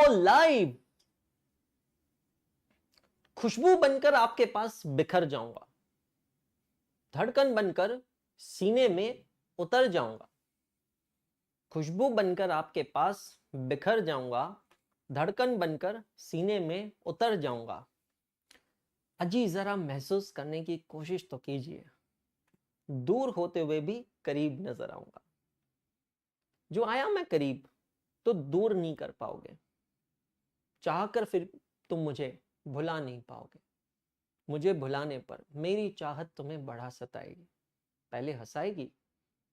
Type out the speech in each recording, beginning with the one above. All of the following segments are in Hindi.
लाइव। खुशबू बनकर आपके पास बिखर जाऊंगा, धड़कन बनकर सीने में उतर जाऊंगा। खुशबू बनकर आपके पास बिखर जाऊंगा, धड़कन बनकर सीने में उतर जाऊंगा। अजी जरा महसूस करने की कोशिश तो कीजिए, दूर होते हुए भी करीब नजर आऊंगा। जो आया मैं करीब तो दूर नहीं कर पाओगे, चाहकर फिर तुम मुझे भुला नहीं पाओगे। मुझे भुलाने पर मेरी चाहत तुम्हें बड़ा सताएगी, पहले हंसाएगी,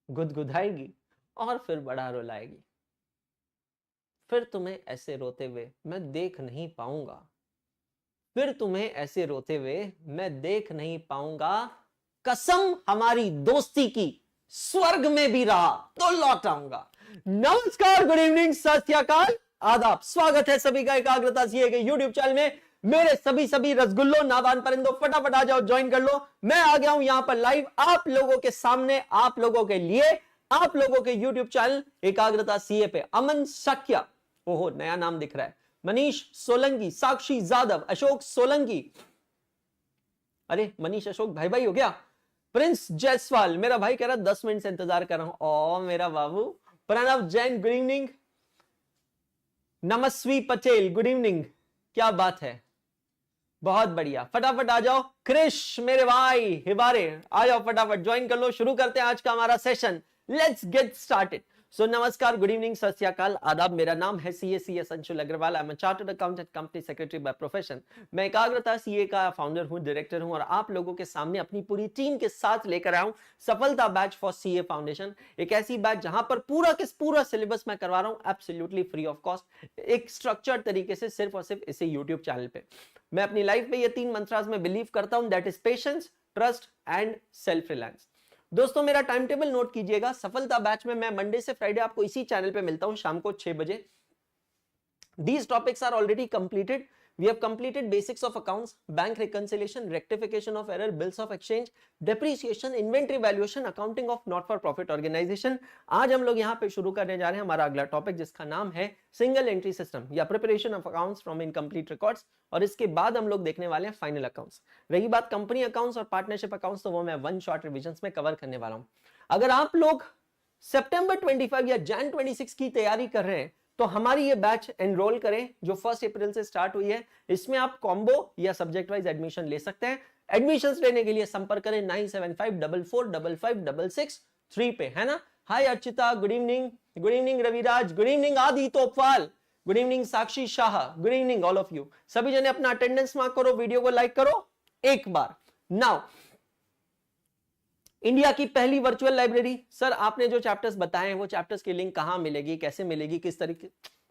गुदगुदाएगी और फिर बड़ा रुलाएगी। फिर तुम्हें ऐसे रोते हुए मैं देख नहीं पाऊंगा, फिर तुम्हें ऐसे रोते हुए मैं देख नहीं पाऊंगा। कसम हमारी दोस्ती की, स्वर्ग में भी रहा तो लौट आऊंगा। नमस्कार, गुड इवनिंग, सत श्री अकाल, आदाब। स्वागत है सभी का एकाग्रता सीए के यूट्यूब चैनल में। मेरे सभी रसगुल्लो, नादान परिंदों, फटाफट आ जाओ, ज्वाइन कर लो। मैं आ गया हूं यहां पर लाइव आप लोगों के सामने, आप लोगों के लिए, आप लोगों के यूट्यूब चैनल एकाग्रता सीए पे। अमन शक्या, ओहो नया नाम दिख रहा है, मनीष सोलंकी, साक्षी जादव, अशोक सोलंकी, अरे मनीष अशोक भाई भाई हो गया। प्रिंस जायसवाल, मेरा भाई कह रहा 10 मिनट से इंतजार कर रहा हूं। ओ मेरा बाबू। Pranav Jain, good evening. Namasvi Patel, good evening. क्या बात है, बहुत बढ़िया, फटाफट आ जाओ। क्रिश मेरे भाई हिबारे, आ जाओ फटाफट, ज्वाइन कर लो। शुरू करते हैं आज का हमारा सेशन, लेट्स गेट स्टार्टेड। सो नमस्कार, गुड इवनिंग, सत श्री अकाल, आदाब। मेरा नाम है CS Anshul Agarwal. I am a chartered accountant, company secretary by profession. मैं एकाग्रता सीए का फाउंडर हूं, डायरेक्टर हूं, और आप लोगों के सामने अपनी पूरी टीम के साथ लेकर आया हूं सफलता बैच फॉर सीए फाउंडेशन। एक ऐसी बैच जहां पर पूरा सिलेबस मैं करवा रहा हूं एब्सोल्युटली फ्री ऑफ कॉस्ट, एक स्ट्रक्चर्ड तरीके से, सिर्फ और सिर्फ इसे यूट्यूब चैनल पे। मैं अपनी लाइफ में ये 3 मंत्रास में बिलीव करता हूं, that is patience, trust and self reliance. दोस्तों मेरा टाइम टेबल नोट कीजिएगा। सफलता बैच में मैं मंडे से फ्राइडे आपको इसी चैनल पे मिलता हूं शाम को 6 बजे। These topics are already completed. We have completed basics of accounts, bank reconciliation, rectification of error, bills of exchange, depreciation, inventory valuation, accounting of not for profit organization. आज हम लोग यहाँ पे शुरू करने जा रहे हैं हमारा अगला टॉपिक, जिसका नाम है सिंगल एंट्री सिस्टम या preparation of accounts from incomplete records. और इसके बाद हम लोग देखने वाले हैं फाइनल अकाउंट्स। रही बात कंपनी अकाउंट्स और पार्टनरशिप अकाउंट्स, तो वो मैं वन शॉट रिविजन में कवर करने वाला हूँ। अगर आप लोग सितंबर 25 या जैन 26 की तैयारी कर रहे हैं तो हमारी ये बैच एनरोल करें जो 1 अप्रैल से स्टार्ट हुई है। इसमें आप कॉम्बो या सब्जेक्ट वाइज एडमिशन ले सकते हैं। एडमिशंस लेने के लिए संपर्क करें 9754455663 पे, है ना। Hi Archita, good evening. Good evening Raviraj, good evening Aadi Topwal, good evening Sakshi Shah, good evening all of you. सभी जने अपना अटेंडेंस मार्क करो, वीडियो को लाइक करो एक बार। नाउ इंडिया की पहली वर्चुअल लाइब्रेरी। सर आपने जो चैप्टर्स बताए हैं वो चैप्टर्स की लिंक कहां मिलेगी, कैसे मिलेगी, किस तरीके?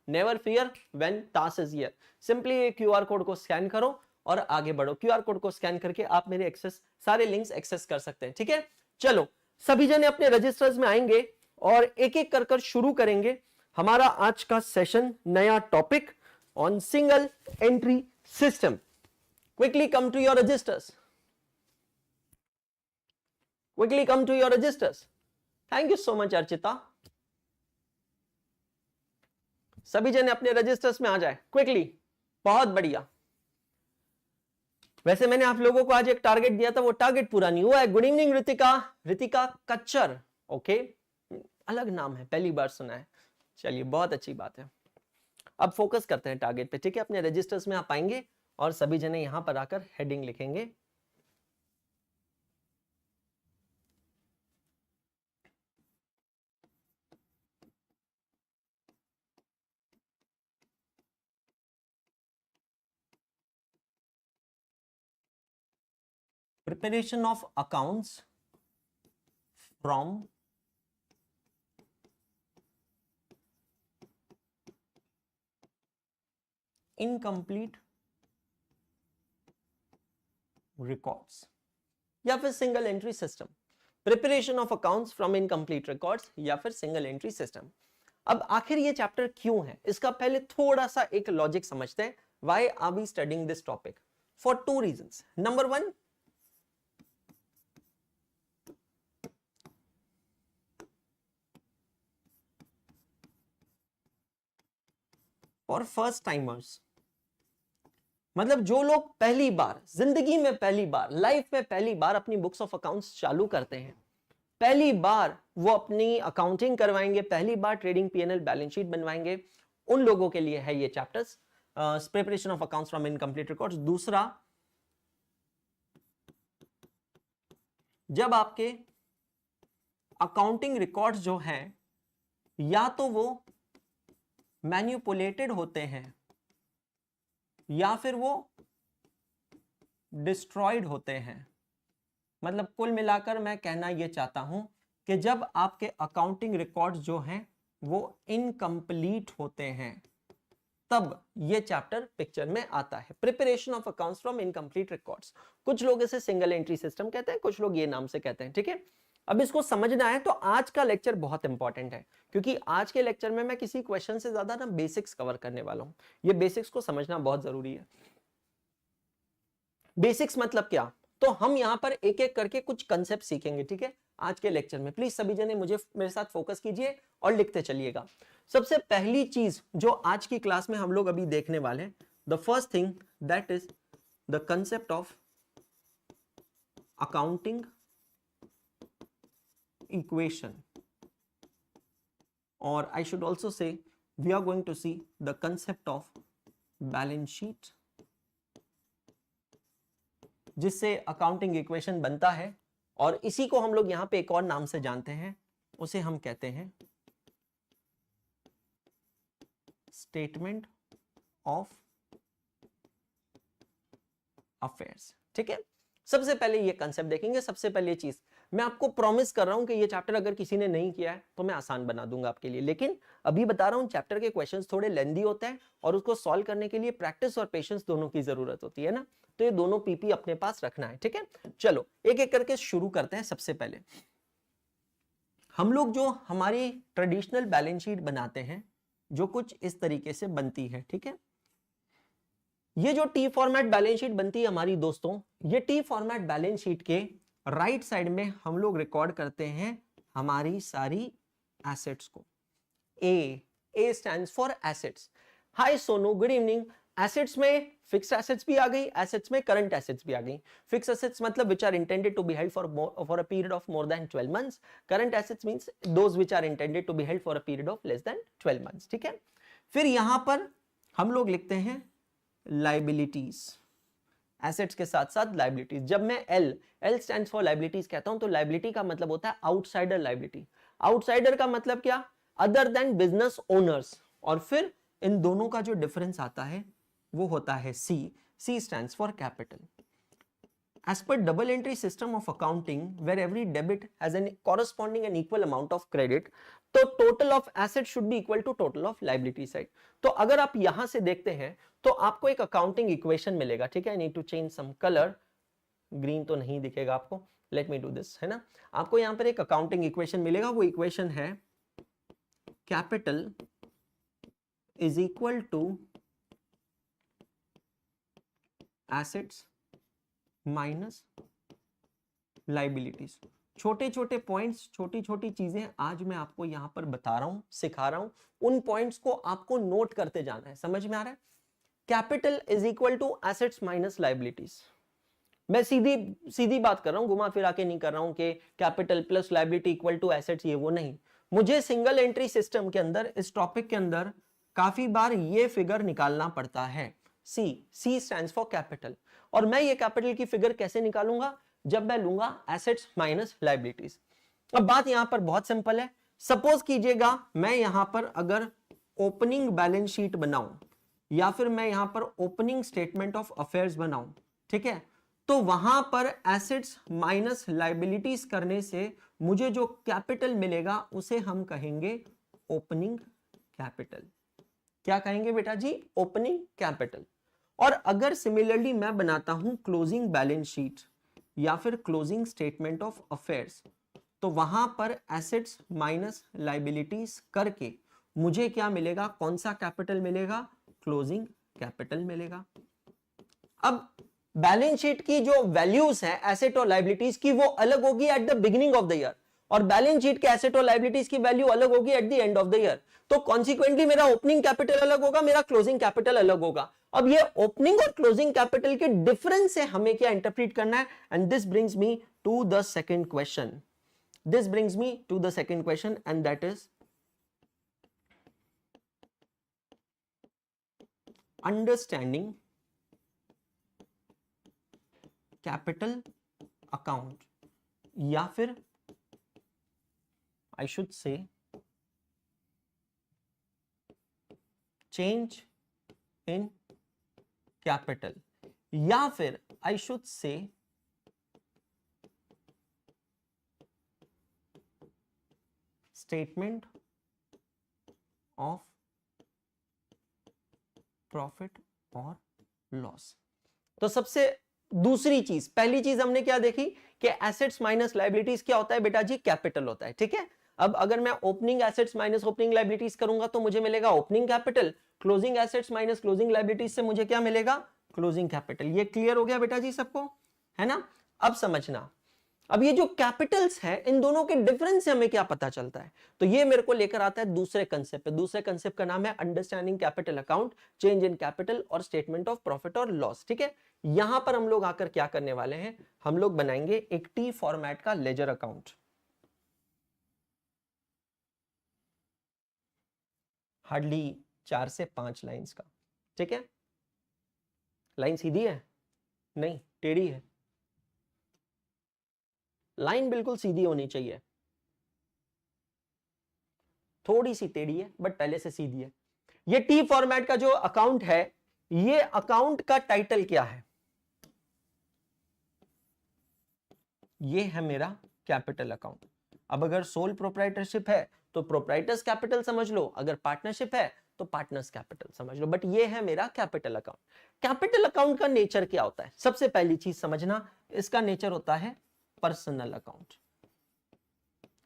Never fear when task is here. Simply QR code को स्कैन करो और आगे बढ़ो। क्यूआर कोड को स्कैन करके आप मेरे सारे लिंक्स एक्सेस कर सकते हैं, ठीक है। चलो सभी जने अपने रजिस्टर्स में आएंगे और एक एक कर शुरू करेंगे हमारा आज का सेशन। नया topic on single entry system. Quickly come to your registers, quickly come to your registers. Thank you so much Archita. सभी जने अपने रजिस्टर्स में आ जाए क्विकली, बहुत बढ़िया। वैसे मैंने आप लोगों को आज एक टारगेट दिया था, वो टारगेट पूरा नहीं हुआ है। Good evening Ritika, Ritika Kachchar, okay, अलग नाम है, पहली बार सुना है। चलिए बहुत अच्छी बात है। अब फोकस करते हैं टारगेट पे, ठीक है। अपने रजिस्टर्स में आप आएंगे और सभी जने यहां पर आकर हेडिंग लिखेंगे। Preparation of accounts from incomplete records या फिर single entry system. Preparation of accounts from incomplete records या फिर सिंगल एंट्री सिस्टम। अब आखिर ये चैप्टर क्यों है, इसका पहले थोड़ा सा एक लॉजिक समझते हैं। Why are we studying this topic? For 2 reasons. Number 1, for first timers, मतलब जो लोग पहली बार जिंदगी में, पहली बार लाइफ में, पहली बार अपनी बुक्स ऑफ अकाउंट्स चालू करते हैं, पहली बार वो अपनी अकाउंटिंग करवाएंगे, पहली बार ट्रेडिंग पीएनएल बैलेंस शीट बनवाएंगे, उन लोगों के लिए है ये chapters, preparation of accounts from incomplete records. दूसरा, जब आपके अकाउंटिंग रिकॉर्ड्स जो हैं या तो वो मैन्युपुलेटेड होते हैं या फिर वो डिस्ट्रॉयड होते हैं, मतलब कुल मिलाकर मैं कहना यह चाहता हूं कि जब आपके अकाउंटिंग रिकॉर्ड्स जो हैं वो इनकम्प्लीट होते हैं, तब ये चैप्टर पिक्चर में आता है, preparation of accounts from incomplete records. कुछ लोग इसे सिंगल एंट्री सिस्टम कहते हैं, कुछ लोग ये नाम से कहते हैं, ठीक है। अब इसको समझना है तो आज का लेक्चर बहुत इंपॉर्टेंट है, क्योंकि आज के लेक्चर में मैं किसी क्वेश्चन से ज्यादा ना बेसिक्स कवर करने वाला हूं। ये बेसिक्स को समझना बहुत जरूरी है। बेसिक्स मतलब क्या, तो हम यहां पर एक एक करके कुछ कंसेप्ट सीखेंगे, ठीक है, आज के लेक्चर में। प्लीज सभी जने मेरे साथ फोकस कीजिए और लिखते चलिएगा। सबसे पहली चीज जो आज की क्लास में हम लोग अभी देखने वाले हैं, the first thing that is the concept of accounting equation, or I should also say we are going to see the concept of balance sheet, जिससे अकाउंटिंग इक्वेशन बनता है, और इसी को हम लोग यहां पे एक और नाम से जानते हैं, उसे हम कहते हैं स्टेटमेंट ऑफ अफेयर्स, ठीक है। सबसे पहले ये कंसेप्ट देखेंगे। सबसे पहले चीज मैं आपको प्रॉमिस कर रहा हूं कि ये चैप्टर अगर किसी ने नहीं किया है तो मैं आसान बना दूंगा आपके लिए, लेकिन अभी बता रहा हूं चैप्टर के क्वेश्चंस थोड़े लेंदी होते हैं और उसको सॉल्व करने के लिए प्रैक्टिस और पेशेंस दोनों की जरूरत होती है ना, तो ये दोनों पीपी अपने पास रखना है, ठीक है। चलो एक एक करके शुरू करते हैं। सबसे पहले हम लोग जो हमारी ट्रेडिशनल बैलेंस शीट बनाते हैं, जो कुछ इस तरीके से बनती है, ठीक है। ये जो टी फॉर्मेट बैलेंस शीट बनती है हमारी दोस्तों, ये टी फॉर्मेट बैलेंस शीट के राइट साइड में हम लोग रिकॉर्ड करते हैं हमारी सारी एसेट्स को। ए stands for assets. Hi Sonu, good evening. Assets में फिक्स्ड एसेट्स भी आ गई, एसेट्स में करंट एसेट्स भी आ गई। फिक्स्ड एसेट्स मतलब which are intended to be held for a period of more than 12 months. Current assets means those which are intended to be held for a period of less than 12 months, ठीक है। फिर यहां पर हम लोग लिखते हैं लाइबिलिटीज, एसेट्स के साथ साथ लाइबिलिटीज। जब मैं एल स्टैंड्स फॉर लाइबिलिटीज कहता हूं तो लाइबिलिटी का मतलब होता है आउटसाइडर लाइबिलिटी। आउटसाइडर का मतलब क्या, अदर देन बिजनेस ओनर्स। और फिर इन दोनों का जो डिफरेंस आता है वो होता है C stands for capital. As per double entry system of accounting, where every debit has an corresponding and equal amount of credit, तो total of asset should be equal to total of liability side। तो अगर आप यहां से देखते हैं तो आपको एक अकाउंटिंग इक्वेशन मिलेगा, ठीक है। I need to change some colour, green तो नहीं दिखेगा आपको, लेट मी डू दिस, है ना। आपको यहां पर एक अकाउंटिंग इक्वेशन मिलेगा, वो इक्वेशन है capital is equal to assets minus liabilities. छोटे छोटे पॉइंट्स, छोटी छोटी चीजें आज मैं आपको यहां पर बता रहा हूं, सिखा रहा हूं। उन पॉइंट्स को आपको नोट करते जाना है, समझ में आ रहा है। Capital is equal to assets minus liabilities. मैं सीधी बात कर रहा हूं, घुमा फिरा के नहीं कर रहा हूं कि capital plus liability equal to assets, ये वो नहीं। मुझे सिंगल एंट्री सिस्टम के अंदर, इस टॉपिक के अंदर काफी बार ये फिगर निकालना पड़ता है। C stands for capital. और मैं ये कैपिटल की फिगर कैसे निकालूंगा, जब मैं लूंगा एसेट्स माइनस लाइबिलिटीज। अब बात यहां पर बहुत सिंपल है। सपोज कीजिएगा मैं यहां पर अगर ओपनिंग बैलेंस शीट बनाऊं या फिर मैं यहां पर ओपनिंग स्टेटमेंट ऑफ अफेयर्स बनाऊं, ठीक है, तो वहां पर एसेट्स माइनस लाइबिलिटीज करने से मुझे जो कैपिटल मिलेगा उसे हम कहेंगे ओपनिंग कैपिटल। क्या कहेंगे बेटा जी, ओपनिंग कैपिटल। और अगर सिमिलरली मैं बनाता हूं क्लोजिंग बैलेंस शीट या फिर क्लोजिंग स्टेटमेंट ऑफ अफेयर्स, तो वहां पर एसेट्स माइनस लाइबिलिटीज करके मुझे क्या मिलेगा, कौन सा कैपिटल मिलेगा, क्लोजिंग कैपिटल मिलेगा। अब बैलेंस शीट की जो वैल्यूज है एसेट और लाइबिलिटीज की, वो अलग होगी eight the beginning of the year, और बैलेंस शीट के एसेट और लायबिलिटीज की वैल्यू अलग होगी at the end of the year, तो कॉन्सिक्वेंटली मेरा ओपनिंग कैपिटल अलग होगा, मेरा क्लोजिंग कैपिटल अलग होगा। अब ये ओपनिंग और क्लोजिंग कैपिटल के डिफरेंस से हमें क्या इंटरप्रेट करना है, and this brings me to the second question, this brings me to the second question, and that is understanding capital account, या फिर I should say change in capital, या फिर I should say statement of profit और लॉस। तो सबसे दूसरी चीज, पहली चीज हमने क्या देखी कि एसेट्स माइनस लायबिलिटीज क्या होता है बेटा जी, कैपिटल होता है, ठीक है। अब अगर मैं opening assets minus opening liabilities करूंगा तो मुझे मिलेगा opening capital, closing assets minus closing liabilities से मुझे क्या मिलेगा, क्लोजिंग कैपिटल। ये क्लियर हो गया बेटा जी सबको, है ना। अब समझना, अब ये जो कैपिटल्स है इन दोनों के डिफरेंस से हमें क्या पता चलता है, तो ये मेरे को लेकर आता है दूसरे कंसेप्ट पे। दूसरे कंसेप्ट का नाम है understanding capital account, change in capital और स्टेटमेंट ऑफ प्रॉफिट और लॉस, ठीक है। यहां पर हम लोग आकर क्या करने वाले हैं, हम लोग बनाएंगे एक टी फॉर्मेट का लेजर अकाउंट। हार्डली 4 से 5 लाइंस का, ठीक है। लाइन सीधी है नहीं, टेढ़ी है, लाइन बिल्कुल सीधी होनी चाहिए, थोड़ी सी टेढ़ी है बट पहले से सीधी है। ये टी फॉर्मेट का जो अकाउंट है, ये अकाउंट का टाइटल क्या है, ये है मेरा कैपिटल अकाउंट। अब अगर सोल प्रोप्राइटरशिप है तो प्रोप्राइटर्स कैपिटल समझ लो, अगर पार्टनरशिप है तो पार्टनर्स कैपिटल समझ लो, बट ये है मेरा कैपिटल अकाउंट। कैपिटल अकाउंट का नेचर क्या होता है, सबसे पहली चीज समझना, इसका नेचर होता है पर्सनल अकाउंट।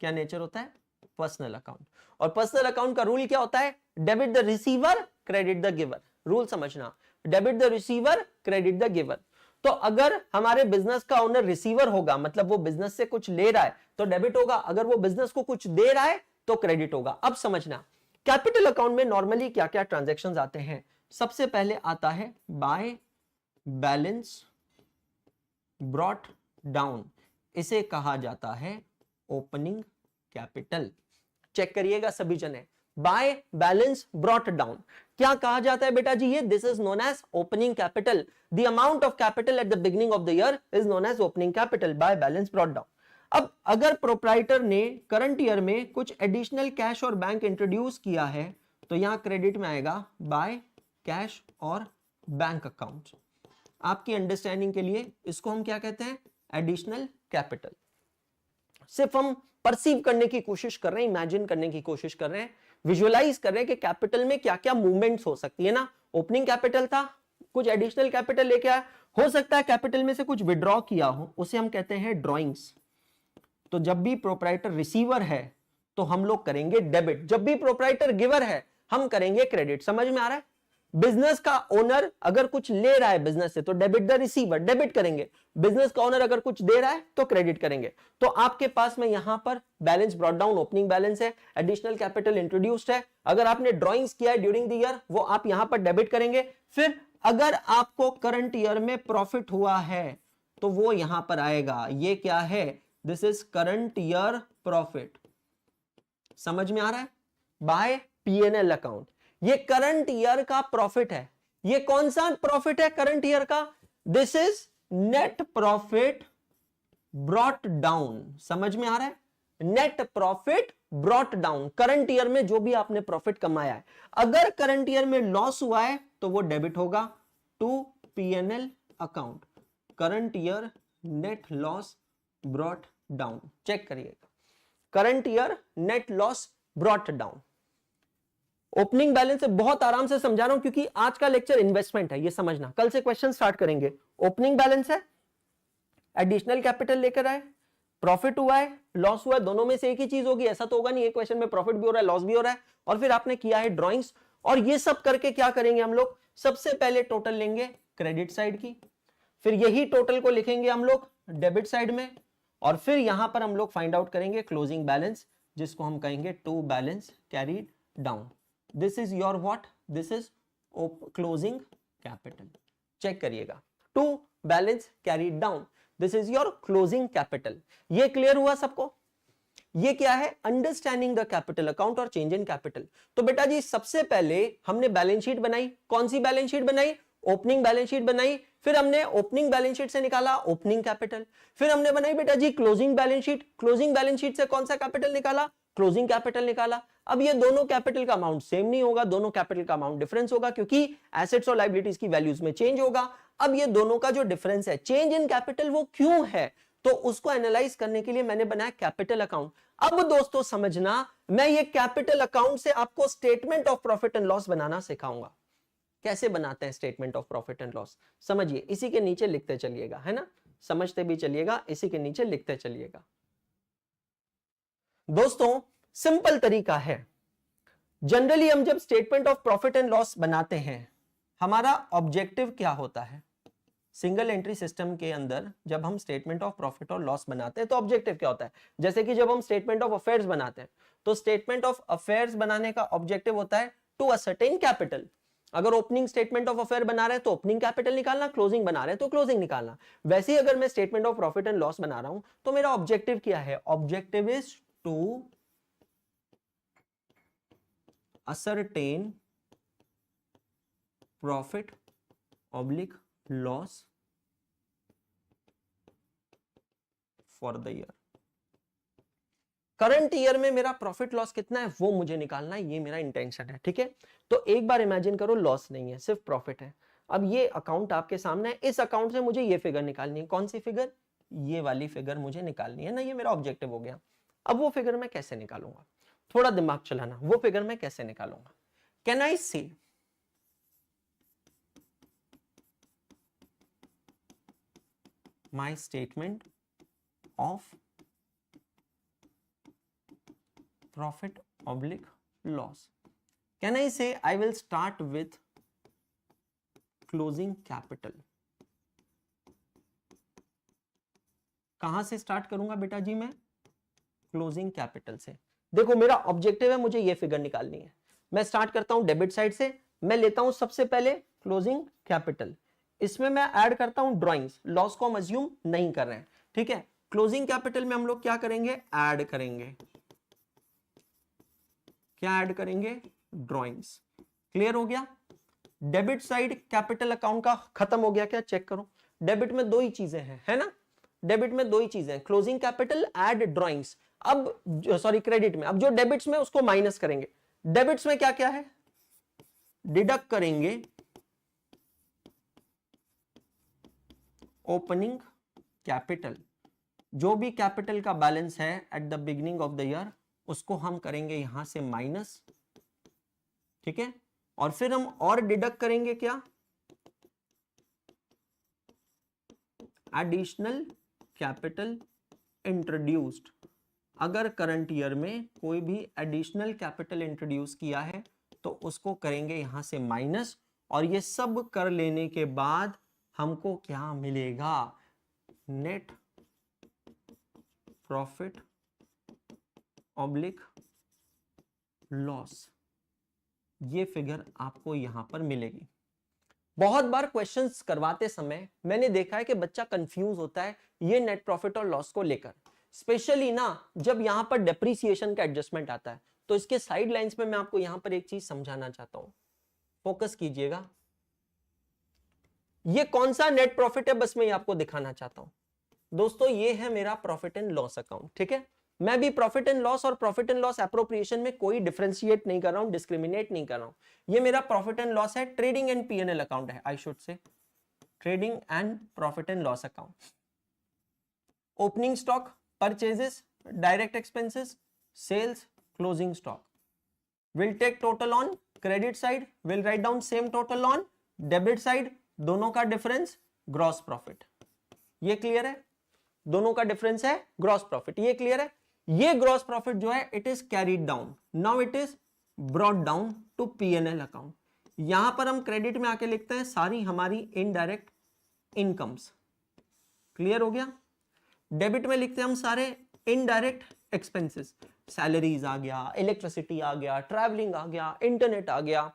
क्या नेचर होता है, पर्सनल अकाउंट। और पर्सनल अकाउंट का रूल क्या होता है, debit the receiver credit the giver. Rule समझना, debit the receiver credit the giver. तो अगर हमारे बिजनेस का ओनर रिसीवर होगा, मतलब वो बिजनेस से कुछ ले रहा है तो डेबिट होगा, अगर वो बिजनेस को कुछ दे रहा है तो क्रेडिट होगा। अब समझना, कैपिटल अकाउंट में नॉर्मली क्या क्या ट्रांजैक्शंस आते हैं। सबसे पहले आता है बाय बैलेंस ब्रॉट डाउन, इसे कहा जाता है ओपनिंग कैपिटल। चेक करिएगा सभी जने, बाय बैलेंस ब्रॉट डाउन क्या कहा जाता है बेटा जी, ये this is known as opening capital. The amount of capital at the beginning of the year is known as opening capital by balance brought down. अब अगर प्रोप्राइटर ने करंट ईयर में कुछ एडिशनल कैश और बैंक इंट्रोड्यूस किया है तो यहां क्रेडिट में आएगा बाय कैश और बैंक अकाउंट। आपकी अंडरस्टैंडिंग के लिए इसको हम क्या कहते हैं, एडिशनल कैपिटल। सिर्फ हम परसीव करने की कोशिश कर रहे हैं, इमेजिन करने की कोशिश कर रहे हैं, विजुअलाइज कर रहे हैं कि कैपिटल में क्या क्या मूवमेंट्स हो सकती है ना। ओपनिंग कैपिटल था, कुछ एडिशनल कैपिटल लेके आया, हो सकता है कैपिटल में से कुछ विड्रॉ किया हो, उसे हम कहते हैं ड्रॉइंग्स। तो जब भी प्रोप्राइटर रिसीवर है तो हम लोग करेंगे डेबिट, जब भी प्रोप्राइटर गिवर है हम करेंगे क्रेडिट। समझ में आ रहा है, बिजनेस का ओनर अगर कुछ ले रहा है बिजनेस से तो डेबिट द रिसीवर, डेबिट करेंगे। बिजनेस का ओनर अगर कुछ दे रहा है तो क्रेडिट करेंगे। तो आपके पास में यहां पर balance brought down opening balance है, एडिशनल कैपिटल इंट्रोड्यूस्ड है। अगर आपने ड्रॉइंग्स किया है ड्यूरिंग द ईयर वो आप यहां पर डेबिट करेंगे। फिर अगर आपको करंट ईयर में प्रॉफिट हुआ है तो वो यहां पर आएगा, ये क्या है, this is current year profit. समझ में आ रहा है, बाय पीएनएल अकाउंट। ये करंट ईयर का प्रॉफिट है। ये कौन सा प्रॉफिट है करंट ईयर का, this is net profit brought down. समझ में आ रहा है, net profit brought down. Current year में जो भी आपने प्रॉफिट कमाया है, अगर करंट ईयर में लॉस हुआ है तो वो डेबिट होगा to PNL account. Current year net loss brought down, check करिएगा, current year net loss brought down. Opening balance से बहुत आराम से समझा रहा हूं क्योंकि आज का लेक्चर इन्वेस्टमेंट है, ये समझना। कल से क्वेश्चन स्टार्ट करेंगे। ओपनिंग बैलेंस है, एडिशनल कैपिटल लेकर आए, प्रॉफिट हुआ है, लॉस हुआ है, दोनों में से एक ही चीज होगी, ऐसा तो होगा नहीं एक क्वेश्चन में प्रॉफिट भी हो रहा है लॉस भी हो रहा है। और फिर आपने किया है ड्रॉइंग्स, और ये सब करके क्या करेंगे हम लोग, सबसे पहले टोटल लेंगे क्रेडिट साइड की, फिर यही टोटल को लिखेंगे हम लोग डेबिट साइड में, और फिर यहां पर हम लोग फाइंड आउट करेंगे क्लोजिंग बैलेंस, जिसको हम कहेंगे to balance carried down. This is your what, this is closing capital. Check करिएगा, to balance carried down, this is your closing capital. ये क्लियर हुआ सबको? ये क्या है? अंडरस्टैंडिंग द कैपिटल अकाउंट और चेंज इन कैपिटल। तो बेटा जी सबसे पहले हमने बैलेंस शीट बनाई। कौन सी बैलेंस शीट बनाई? ओपनिंग बैलेंस शीट बनाई। फिर हमने ओपनिंग बैलेंस शीट से निकाला ओपनिंग कैपिटल। फिर हमने बनाई बेटा जी closing balance sheet. Closing balance sheet से कौन सा कैपिटल निकाला? क्लोजिंग कैपिटल निकाला। अब ये दोनों कैपिटल का अमाउंट सेम नहीं होगा, दोनों कैपिटल का अमाउंट डिफरेंस होगा, क्योंकि एसेट्स और लायबिलिटीज की वैल्यूज में चेंज होगा। अब ये दोनों का जो डिफरेंस है, चेंज इन कैपिटल, वो क्यों है? तो उसको एनालाइज करने के लिए मैंने बनाया कैपिटल अकाउंट। अब दोस्तों समझना, मैं ये कैपिटल अकाउंट से आपको statement of profit and loss बनाना सिखाऊंगा। कैसे बनाते हैं statement of profit and loss, समझिए, इसी के नीचे लिखते चलिएगा, है ना, समझते भी चलिएगा, इसी के नीचे लिखते चलिएगा। दोस्तों सिंपल तरीका है, जनरली हम जब statement of profit and loss बनाते हैं, हमारा ऑब्जेक्टिव क्या होता है? सिंगल एंट्री सिस्टम के अंदर जब हम स्टेटमेंट ऑफ प्रॉफिट और लॉस बनाते हैं तो ऑब्जेक्टिव क्या होता है? जैसे कि जब हम स्टेटमेंट ऑफ अफेयर्स बनाते हैं तो स्टेटमेंट ऑफ अफेयर्स बनाने का ऑब्जेक्टिव होता है टू असर्टेन कैपिटल। अगर ओपनिंग स्टेटमेंट ऑफ अफेयर बना रहे हैं तो ओपनिंग कैपिटल निकालना, क्लोजिंग बना रहे हैं तो क्लोजिंग निकालना। वैसे ही अगर मैं statement of profit and loss बना रहा हूं तो मेरा ऑब्जेक्टिव क्या है? Objective is to ascertain profit oblique loss for the year. Current year में मेरा प्रॉफिट लॉस कितना है वो मुझे निकालना है, ये मेरा इंटेंशन है, ठीक है। तो एक बार इमेजिन करो लॉस नहीं है, सिर्फ प्रॉफिट है। अब ये अकाउंट आपके सामने है, इस अकाउंट से मुझे ये फिगर निकालनी है। कौन सी फिगर? ये वाली फिगर मुझे निकालनी है ना, ये मेरा ऑब्जेक्टिव हो गया। अब वो फिगर मैं कैसे निकालूंगा? थोड़ा दिमाग चलाना, वो फिगर मैं कैसे निकालूंगा? कैन आई से my statement of profit oblique loss? Can I say I will start with closing capital? कहां से स्टार्ट करूंगा बेटा जी? मैं क्लोजिंग कैपिटल से। देखो मेरा ऑब्जेक्टिव है, मुझे ये फिगर निकालनी है। मैं स्टार्ट करता हूं डेबिट साइड से, मैं लेता हूं सबसे पहले क्लोजिंग कैपिटल, इसमें मैं ऐड करता हूं ड्रॉइंग्स, लॉस को हम अज्यूम नहीं कर रहे हैं, ठीक है। क्लोजिंग कैपिटल में हम लोग क्या करेंगे? ऐड करेंगे। क्या ऐड करेंगे? ड्रॉइंग्स। क्लियर हो गया? डेबिट साइड कैपिटल अकाउंट का खत्म हो गया क्या? चेक करो, डेबिट में दो ही चीजें हैं, है ना, डेबिट में दो ही चीजें हैं, क्लोजिंग कैपिटल, ऐड ड्रॉइंग्स। अब सॉरी क्रेडिट में, अब जो डेबिट्स में उसको माइनस करेंगे। डेबिट्स में क्या क्या है? डिडक्ट करेंगे ओपनिंग कैपिटल, जो भी कैपिटल का बैलेंस है eight the beginning of the year उसको हम करेंगे यहां से माइनस, ठीक है। और फिर हम और डिडक्ट करेंगे क्या? Additional capital introduced. अगर करंट ईयर में कोई भी एडिशनल कैपिटल इंट्रोड्यूस किया है तो उसको करेंगे यहां से माइनस। और ये सब कर लेने के बाद हमको क्या मिलेगा? Net profit oblique loss. ये फिगर आपको यहां पर मिलेगी। बहुत बार क्वेश्चंस करवाते समय मैंने देखा है कि बच्चा कंफ्यूज होता है ये नेट प्रॉफिट और लॉस को लेकर, स्पेशली ना जब यहां पर डेप्रिसिएशन का एडजस्टमेंट आता है। तो इसके साइड लाइंस में मैं आपको यहां पर एक चीज समझाना चाहता हूं, फोकस कीजिएगा। ये कौन सा नेट प्रॉफिट है, बस मैं आपको दिखाना चाहता हूं। दोस्तों ये है मेरा प्रॉफिट एंड लॉस अकाउंट, ठीक है। मैं भी प्रॉफिट एंड लॉस और प्रॉफिट एंड लॉस एप्रोप्रिएशन में कोई डिफरेंशिएट नहीं कर रहा हूं, डिस्क्रिमिनेट नहीं कर रहा हूं। ये मेरा प्रॉफिट एंड लॉस है, ट्रेडिंग एंड पीएनएल अकाउंट है, I should say trading and profit and loss account. Opening stock, purchases, direct expenses, sales, closing stock. Will take total on credit side, will write down same total on debit side, दोनों का डिफरेंस ग्रॉस प्रॉफिट। ये क्लियर है? दोनों का डिफरेंस है ग्रॉस प्रॉफिट, ये क्लियर है? ये ग्रॉस प्रॉफिट जो है it is carried down, now it is brought down to PNL account. यहां पर हम क्रेडिट में आके लिखते हैं सारी हमारी इनडायरेक्ट इनकम्स। क्लियर हो गया? डेबिट में लिखते हैं हम सारे इनडायरेक्ट एक्सपेंसेस, सैलरीज आ गया, इलेक्ट्रिसिटी आ गया, ट्रैवलिंग आ गया, इंटरनेट आ गया,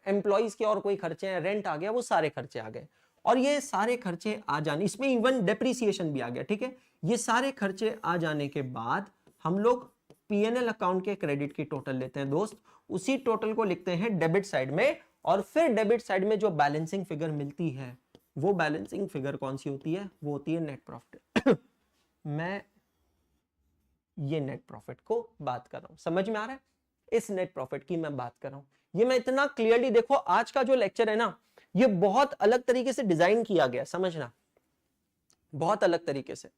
एम्प्लॉइज के और कोई खर्चे हैं, रेंट आ गया, वो सारे खर्चे आ गए। और ये सारे खर्चे आ जाने, इसमें इवन डेप्रिसिएशन भी आ गया, ठीक है। ये सारे खर्चे आ जाने के बाद हम लोग पीएनएल अकाउंट के क्रेडिट की टोटल लेते हैं दोस्त, उसी टोटल को लिखते हैं डेबिट साइड में, और फिर डेबिट साइड में जो बैलेंसिंग फिगर मिलती है वो बैलेंसिंग फिगर कौन सी होती है, वो होती है नेट प्रॉफिट। मैं ये नेट प्रॉफिट को बात कर रहा हूं, समझ में आ रहा है, इस नेट प्रॉफिट की मैं बात कर रहा हूं। ये मैं इतना क्लियरली, देखो आज का जो लेक्चर है ना, ये बहुत अलग तरीके से डिजाइन किया गया, समझना, बहुत अलग तरीके से।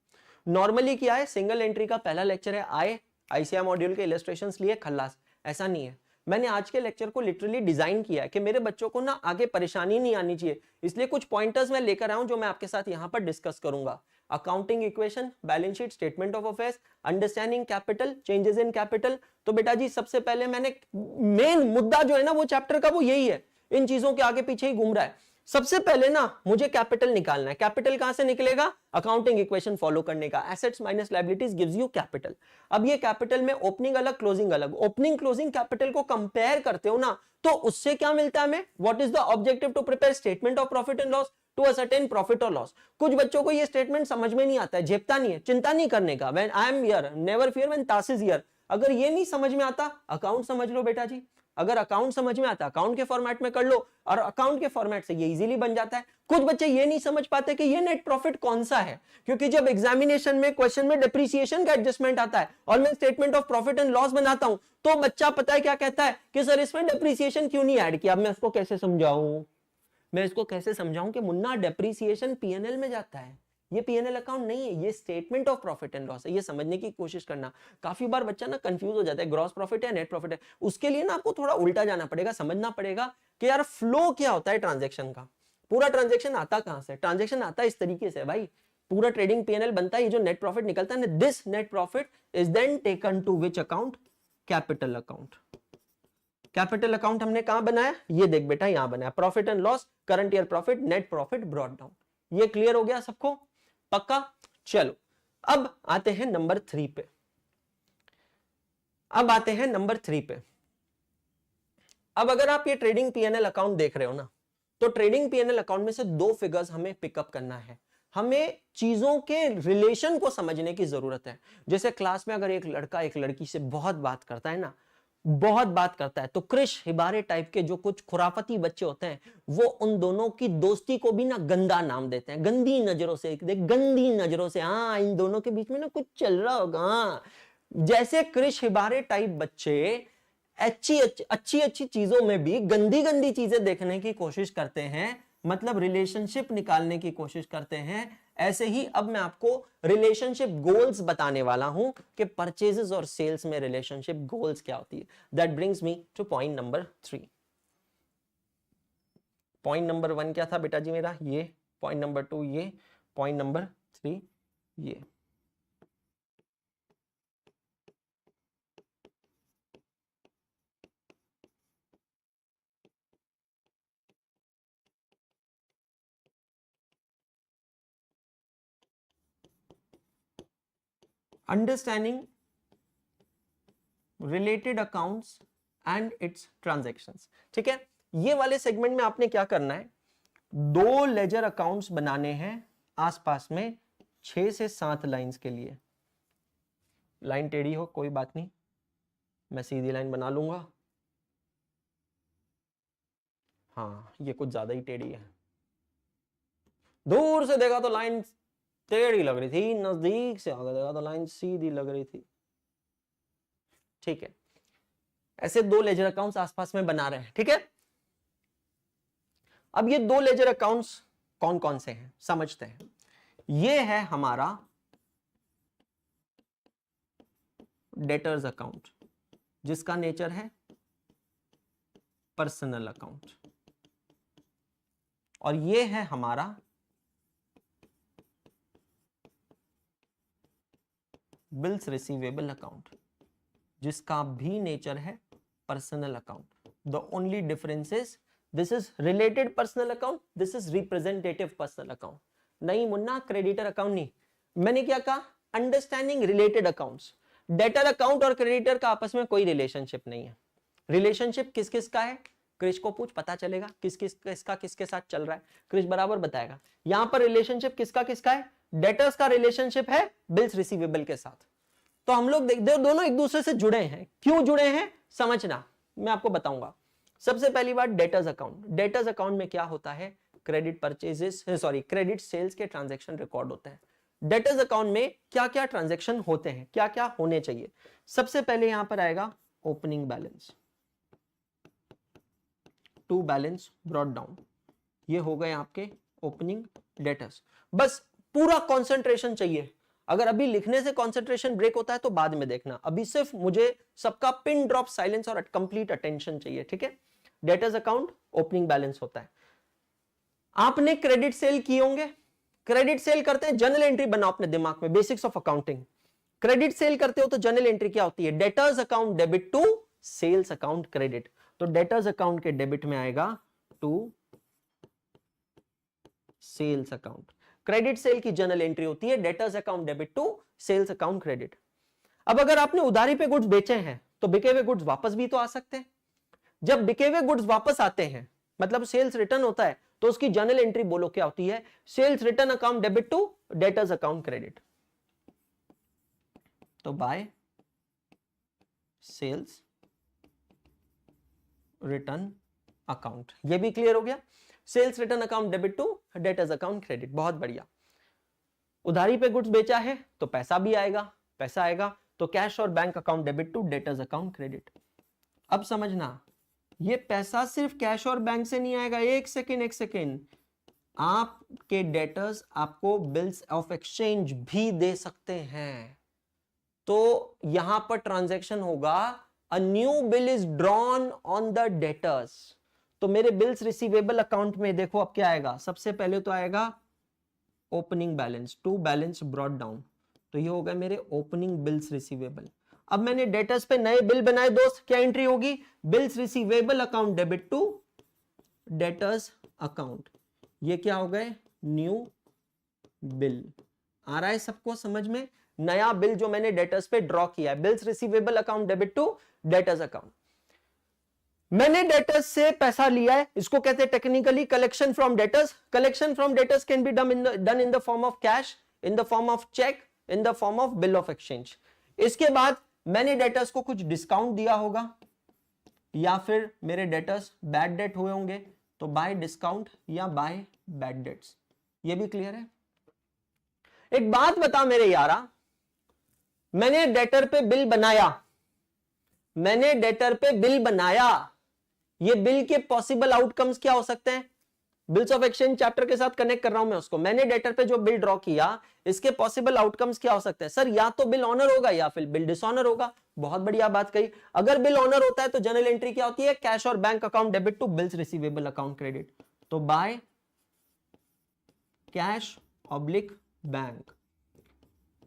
नॉर्मली क्या है, सिंगल एंट्री का पहला लेक्चर है, आए आईसीआई मॉड्यूल के इलस्ट्रेशंस लिए खल्लास, ऐसा नहीं है। मैंने आज के लेक्चर को लिटरली डिजाइन किया है कि मेरे बच्चों को ना आगे परेशानी नहीं आनी चाहिए, इसलिए कुछ पॉइंटर्स मैं लेकर आया हूं जो मैं आपके साथ यहां पर डिस्कस करूंगा। Accounting equation, balance sheet, statement of affairs, understanding capital, changes in capital. तो बेटा जी सबसे पहले मैंने मेन मुद्दा जो है ना वो चैप्टर का वो यही है, इन चीजों के आगे पीछे ही घूम रहा है। सबसे पहले ना मुझे कैपिटल निकालना है। कैपिटल कहां से निकलेगा, अकाउंटिंग इक्वेशन फॉलो करने का, assets minus liabilities gives you capital. अब ये कैपिटल में ओपनिंग अलग क्लोजिंग अलग, ओपनिंग क्लोजिंग कैपिटल को कंपेयर करते हो ना तो उससे क्या मिलता है हमें, what is the objective to prepare statement of profit and loss to ascertain profit और लॉस। कुछ बच्चों को ये स्टेटमेंट समझ में नहीं आता है, झेपता नहीं है, चिंता नहीं करने का, when I am here never fear when ताश इज हियर। अगर ये नहीं समझ में आता अकाउंट समझ लो बेटा जी, अगर अकाउंट समझ में आता अकाउंट के फॉर्मेट में कर लो, और अकाउंट के फॉर्मेट से ये इजीली बन जाता है। कुछ बच्चे ये नहीं समझ पाते कि ये नेट प्रॉफिट कौन सा है, क्योंकि जब एग्जामिनेशन में क्वेश्चन में डिप्रिसिएशन का एडजस्टमेंट आता है और मैं statement of profit and loss बनाता हूं तो बच्चा पता है क्या कहता है कि सर इसमें डिप्रिसिएशन क्यों नहीं ऐड किया। अब मैं इसको कैसे समझाऊं, मैं इसको कैसे समझाऊं कि मुन्ना डिप्रिसिएशन पीएनएल में जाता है, ये पीएनएल अकाउंट नहीं है, ये statement of profit and loss है। ये समझने की कोशिश करना। काफी बार बच्चा ना कंफ्यूज हो जाता है, ग्रॉस प्रॉफिट है नेट प्रॉफिट है। उसके लिए ना आपको थोड़ा उल्टा जाना पड़ेगा, समझना पड़ेगा कि यार फ्लो क्या होता है ट्रांजैक्शन का। पूरा ट्रांजैक्शन आता कहां से, ट्रांजैक्शन आता है इस तरीके से भाई, पूरा ट्रेडिंग पीएनएल बनता है, ये जो नेट प्रॉफिट निकलता है ना, this net profit is then taken to which account, capital account. Capital account हमने कहां बनाया, ये देख बेटा यहां बनाया, profit and loss, current year profit, net profit brought down. ये क्लियर हो गया सबको, पक्का। चलो अब आते हैं नंबर 3 पे, अब आते हैं नंबर 3 पे। अब अगर आप ये ट्रेडिंग पीएनएल अकाउंट देख रहे हो ना, तो ट्रेडिंग पीएनएल अकाउंट में से 2 फिगर्स हमें पिकअप करना है। हमें चीजों के रिलेशन को समझने की जरूरत है। जैसे क्लास में अगर एक लड़का एक लड़की से बहुत बात करता है ना, बहुत बात करता है, तो क्रिश हिबारे टाइप के जो कुछ खुराफती बच्चे होते हैं वो उन दोनों की दोस्ती को भी ना गंदा नाम देते हैं, गंदी नजरों से, देख गंदी नजरों से, हाँ इन दोनों के बीच में ना कुछ चल रहा होगा। हाँ जैसे क्रिश हिबारे टाइप बच्चे अच्छी अच्छी चीजों में भी गंदी गंदी चीजें देखने की कोशिश करते हैं, मतलब रिलेशनशिप निकालने की कोशिश करते हैं, ऐसे ही अब मैं आपको रिलेशनशिप गोल्स बताने वाला हूं कि परचेजेस और सेल्स में रिलेशनशिप गोल्स क्या होती है। That brings me two point number 3। Point number 1 क्या था बेटा जी मेरा, ये पॉइंट नंबर 2 ये, पॉइंट नंबर 3 ये। Understanding related accounts and it's transactions, ठीक है। ये वाले सेगमेंट में आपने क्या करना है, 2 लेजर अकाउंट्स बनाने हैं आसपास में 6 से 7 लाइंस के लिए। लाइन टेढ़ी हो कोई बात नहीं, मैं सीधी लाइन बना लूंगा। हाँ ये कुछ ज्यादा ही टेढ़ी है, दूर से देखा तो लाइन टेढ़ी लग रही थी, नजदीक से आगे देखा तो लाइन सीधी लग रही थी, ठीक है। ऐसे 2 लेजर अकाउंट्स आसपास में बना रहे हैं, ठीक है। अब ये 2 लेजर अकाउंट्स कौन कौन से हैं समझते हैं। ये है हमारा डेटर्स अकाउंट जिसका नेचर है पर्सनल अकाउंट, और ये है हमारा बिल्स रिसीवेबल अकाउंट जिसका भी नेचर है personal account. The only difference is this is related personal account, this is representative personal account. नहीं मुन्ना, क्रेडिटर अकाउंट नहीं, मैंने क्या कहा, understanding related accounts. Debtor account और क्रेडिटर का आपस में कोई रिलेशनशिप नहीं है। रिलेशनशिप किस किस का है, क्रिश को पूछ, पता चलेगा किस किस किसका किसके साथ चल रहा है, क्रिश बराबर बताएगा। यहां पर रिलेशनशिप किसका किसका है, डेटर्स का रिलेशनशिप है बिल्स रिसीवेबल के साथ। तो हम लोग देख दोनों एक दूसरे से जुड़े हैं, क्यों जुड़े हैं समझना, मैं आपको बताऊंगा। सबसे पहली बात डेटर्स अकाउंट। डेटर्स अकाउंट में क्या होता है, credit purchases, sorry credit sales के ट्रांजैक्शन रिकॉर्ड होते हैं। डेटर्स अकाउंट में क्या क्या ट्रांजैक्शन होते हैं, क्या क्या होने चाहिए। सबसे पहले यहां पर आएगा opening balance, to balance brought down, ये हो गए आपके ओपनिंग डेटर्स। बस पूरा कंसंट्रेशन चाहिए, अगर अभी लिखने से कंसंट्रेशन ब्रेक होता है तो बाद में देखना, अभी सिर्फ मुझे सबका पिन ड्रॉप साइलेंस और कंप्लीट अटेंशन चाहिए, ठीक है। डेटर्स अकाउंट ओपनिंग बैलेंस होता है। आपने क्रेडिट सेल किए होंगे, क्रेडिट सेल करते हैं, जर्नल एंट्री बनाओ अपने दिमाग में, basics of accounting. Credit sale करते हो तो जर्नल एंट्री क्या होती है, debtors account debit to sales account credit. तो डेटर्स अकाउंट के डेबिट में आएगा to sales account. Credit sale की जर्नल एंट्री होती है debtors account debit to sales account credit. अब अगर आपने उधारी पे गुड्स बेचे हैं तो बिके हुए गुड्स वापस भी तो आ सकते हैं। जब बिके हुए गुड्स वापस आते हैं, मतलब सेल्स रिटर्न होता है, तो उसकी जर्नल एंट्री बोलो क्या होती है, sales return account debit to debtors account credit. तो बाय सेल्स रिटर्न अकाउंट, ये भी क्लियर हो गया। Sales return account debit to debtors account credit, बहुत बढ़िया। उधारी पे गुड्स बेचा है तो पैसा भी आएगा, पैसा आएगा तो कैश और bank account debit to debtors account credit. अब समझना, ये पैसा सिर्फ कैश और बैंक से नहीं आएगा, एक सेकेंड, आपके डेटर्स आपको बिल्स ऑफ एक्सचेंज भी दे सकते हैं। तो यहां पर ट्रांजैक्शन होगा, a new bill is drawn on the debtors. तो मेरे बिल्स रिसीवेबल अकाउंट में देखो अब क्या आएगा, सबसे पहले तो आएगा opening balance, to balance brought down, तो ये हो गए मेरे ओपनिंग बिल्स रिसीवेबल। अब मैंने डेटर्स पे नए बिल बनाए दोस्त, क्या एंट्री होगी, bills receivable account debit to debtors account, ये क्या हो गए, न्यू बिल। आ रहा है सबको समझ में, नया बिल जो मैंने डेटर्स पे ड्रॉ किया है, bills receivable account debit to debtors account. मैंने डेटर्स से पैसा लिया है, इसको कहते हैं technically collection from debtors. Collection from debtors can be done in the form of cash, in the form of cheque, in the form of bill of exchange. इसके बाद मैंने डेटर्स को कुछ डिस्काउंट दिया होगा, या फिर मेरे डेटर्स बैड डेट हुए होंगे तो बाय डिस्काउंट या बाय बैड डेट्स। ये भी क्लियर है। एक बात बता मेरे यारा, मैंने डेटर पे बिल बनाया, मैंने डेटर पे बिल बनाया, ये बिल के पॉसिबल आउटकम्स क्या हो सकते हैं, बिल्स ऑफ एक्सचेंज चैप्टर के साथ कनेक्ट कर रहा हूं मैं उसको। मैंने डेटर पे जो बिल ड्रॉ किया, इसके पॉसिबल आउटकम्स क्या हो सकते हैं, सर या तो बिल ऑनर होगा या फिर बिल डिसऑनर होगा। बहुत बढ़िया बात कही। अगर बिल ऑनर होता है तो जनरल एंट्री क्या होती है, कैश और bank account debit to bills receivable account credit. तो बाय कैश ऑब्लिक बैंक,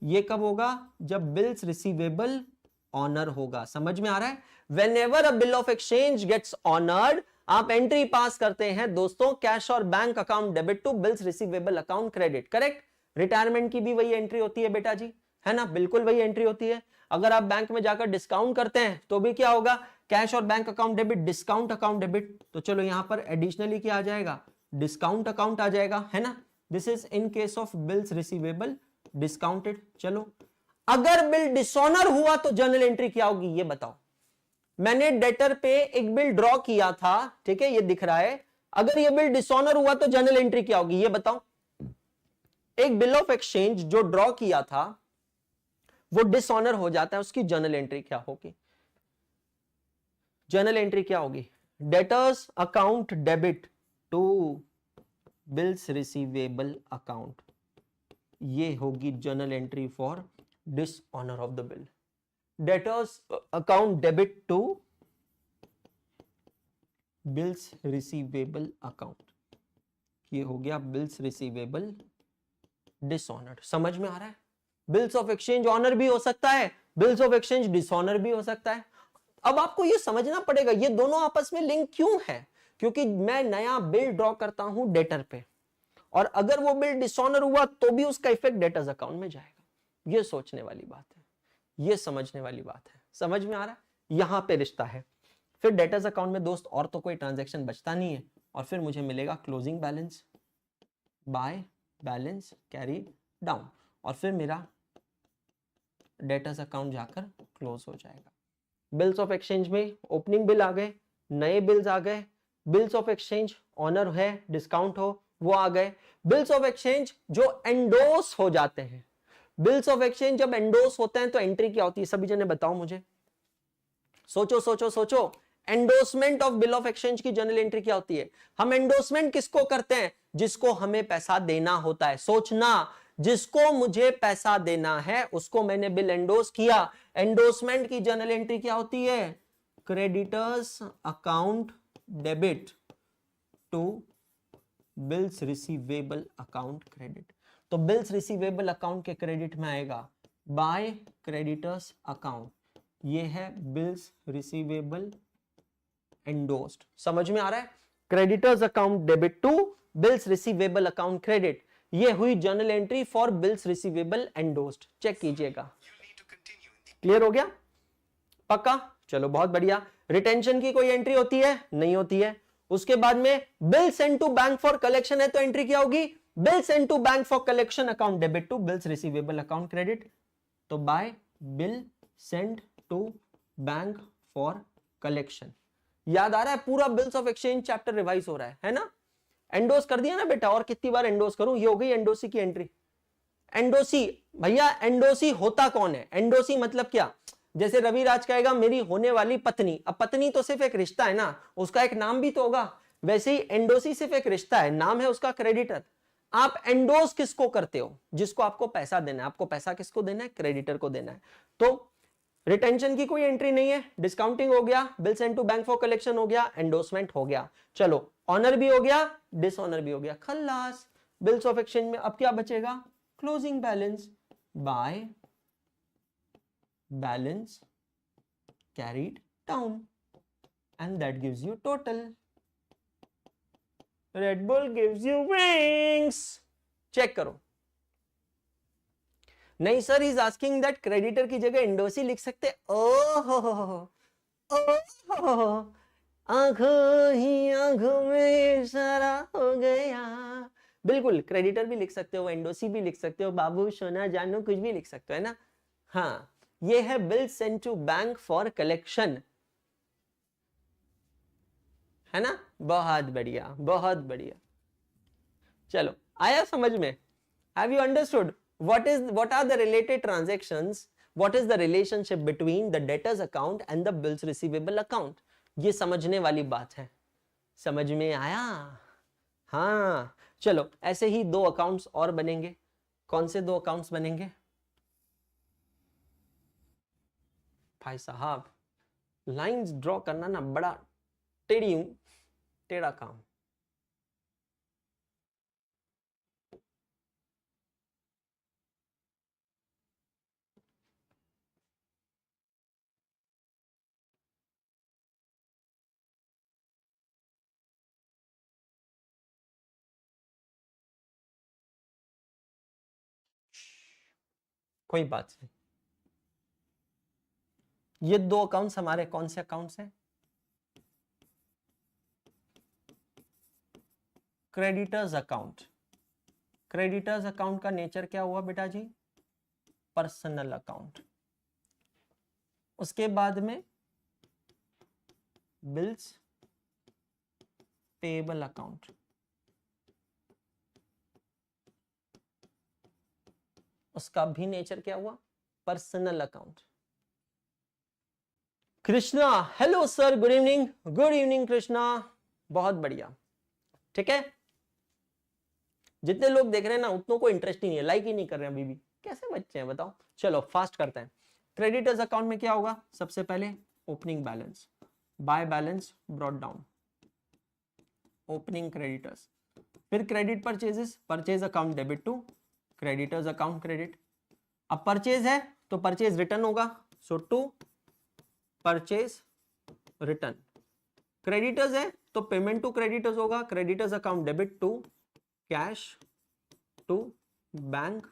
ये कब होगा, जब बिल्स रिसीवेबल ऑनर होगा। समझ में आ रहा है। Whenever a bill of exchange gets honored, आप एंट्री पास करते हैं दोस्तों, कैश और bank account debit to bills receivable account credit. Correct. Retirement की भी वही एंट्री होती है बेटा जी, है ना, बिल्कुल वही एंट्री होती है। अगर आप बैंक में जाकर डिस्काउंट करते हैं तो भी क्या होगा, कैश और bank account debit, discount account debit. तो चलो यहां पर एडिशनली क्या आ जाएगा, डिस्काउंट अकाउंट आ जाएगा, है ना। This is in case of bills receivable discounted. चलो अगर बिल डिसऑनर हुआ तो जर्नल एंट्री क्या होगी ये बताओ। मैंने डेटर पे एक बिल ड्रॉ किया था, ठीक है, ये दिख रहा है। अगर ये बिल डिसऑनर हुआ तो जर्नल एंट्री क्या होगी ये बताओ। एक बिल ऑफ एक्सचेंज जो ड्रॉ किया था वो डिसऑनर हो जाता है, उसकी जर्नल एंट्री क्या होगी, जर्नल एंट्री क्या होगी, debtors account debit to bills receivable account, ये होगी journal entry for dishonour of the bill. Debtors account debit to bills receivable account, ये हो गया बिल्स रिसीवेबल डिसऑनर्ड। समझ में आ रहा है। बिल्स ऑफ एक्सचेंज ऑनर भी हो सकता है, बिल्स ऑफ एक्सचेंज डिसऑनर भी हो सकता है। अब आपको ये समझना पड़ेगा ये दोनों आपस में लिंक क्यों है, क्योंकि मैं नया बिल ड्रॉ करता हूं डेटर पे और अगर वो बिल डिसऑनर हुआ तो भी उसका इफेक्ट डेटर्स अकाउंट में जाएगा। ये सोचने वाली बात है, ये समझने वाली बात है। समझ में आ रहा है? यहां पे रिश्ता है। फिर डेटर्स अकाउंट में दोस्त और तो कोई ट्रांजैक्शन बचता नहीं है, और फिर मुझे मिलेगा closing balance by balance carry down, और फिर मेरा डेटर्स अकाउंट जाकर क्लोज हो जाएगा। बिल्स ऑफ एक्सचेंज में ओपनिंग बिल आ गए, नए बिल्स आ गए, बिल्स ऑफ एक्सचेंज ऑनर है, डिस्काउंट हो, वो आ गए। बिल्स ऑफ एक्सचेंज जो एंडोस हो जाते हैं, बिल्स ऑफ एक्सचेंज जब एंडोस होते हैं तो एंट्री क्या होती है? सभी जने बताओ मुझे, सोचो सोचो सोचो। Endorsement of bill of exchange की जनरल एंट्री क्या होती है? हम एंडोसमेंट किसको करते हैं? जिसको हमें पैसा देना होता है। सोचना, जिसको मुझे पैसा देना है उसको मैंने बिल एंडोस किया। एंडोसमेंट की जनरल एंट्री क्या होती है? Creditors account debit to bills receivable account credit. तो बिल्स रिसीवेबल अकाउंट के क्रेडिट में आएगा बाय क्रेडिटर्स अकाउंट, ये है बिल्स रिसीवेबल एंडोस्ड। समझ में आ रहा है? Creditors account debit to bills receivable account credit, ये हुई journal entry for bills receivable endorsed. Check कीजिएगा, क्लियर हो गया? पक्का? चलो बहुत बढ़िया। रिटेंशन की कोई एंट्री होती है? नहीं होती है। उसके बाद में bill send to bank for collection है, तो एंट्री क्या होगी? Bill send to bank for collection account debit to bills receivable account credit. तो by bill send to bank for collection. याद आ रहा है? पूरा bills of exchange chapter revise हो रहा है ना? एंडोस कर दिया ना बेटा, और कितनी बार एंडोस करूं? ये हो गई एंडोसी की एंट्री। एंडोसी भैया, एंडोसी होता कौन है? एंडोसी मतलब क्या? जैसे रविराज कहेगा मेरी होने वाली पत्नी, अब पत्नी तो सिर्फ एक रिश्ता है ना, उसका एक नाम भी तो होगा। वैसे ही एंडोसी सिर्फ एक रिश्ता है, नाम है उसका क्रेडिटर। आप एंडोस किसको करते हो? जिसको आपको पैसा देना है। आपको पैसा किसको देना है? क्रेडिटर को देना है। तो रिटेंशन की कोई एंट्री नहीं है, डिस्काउंटिंग हो गया, bill send to bank for collection हो गया, एंडोसमेंट हो गया। चलो ऑनर भी हो गया, डिसऑनर भी हो गया, खल्लास। बिल्स ऑफ एक्सचेंज में अब क्या बचेगा? Closing balance by balance carried down, and that gives you total. Red Bull gives you wings. Check करो। नहीं sir, is asking that creditor की जगह एंडोसी लिख सकते? ओहो, आंखों ही आंखों में इशारा हो गया। बिल्कुल, क्रेडिटर भी लिख सकते हो, एंडोसी भी लिख सकते हो, बाबू सोना जानू कुछ भी लिख सकते हो, है ना? हाँ, ये है bill send to bank for collection, है ना? बहुत बढ़िया, बहुत बढ़िया। चलो, आया समझ में? Have you understood what are the related transactions, what is the relationship between the debtors account and the bills receivable account? ये समझने वाली बात है। समझ में आया? हाँ, चलो ऐसे ही दो अकाउंट्स और बनेंगे। कौन से दो अकाउंट्स बनेंगे भाई साहब? लाइंस ड्रॉ करना ना बड़ा टेढ़ा काम। कोई बात नहीं। ये दो अकाउंट्स हमारे कौन से अकाउंट्स हैं? Creditors account. क्रेडिटर्स अकाउंट का नेचर क्या हुआ बेटा जी? Personal account. उसके बाद में बिल्स पेबल अकाउंट। उसका भी नेचर क्या हुआ? Personal account. Krishna, hello sir, good evening. Good evening Krishna, बहुत बढ़िया। ठीक है, जितने लोग देख रहे हैं ना उतनों को इंटरेस्ट ही नहीं है, लाइक ही नहीं कर रहे हैं अभी भी। कैसे बच्चे हैं बताओ? चलो फास्ट करते हैं। क्रेडिटर्स अकाउंट में क्या होगा? सबसे पहले opening balance by balance brought down, opening creditors. फिर credit purchases, purchase account debit to creditors account credit. अब परचेज है तो परचेज रिटर्न होगा, so to purchase return. Creditors है तो पेमेंट टू क्रेडिटर्स होगा, creditors account debit to cash to bank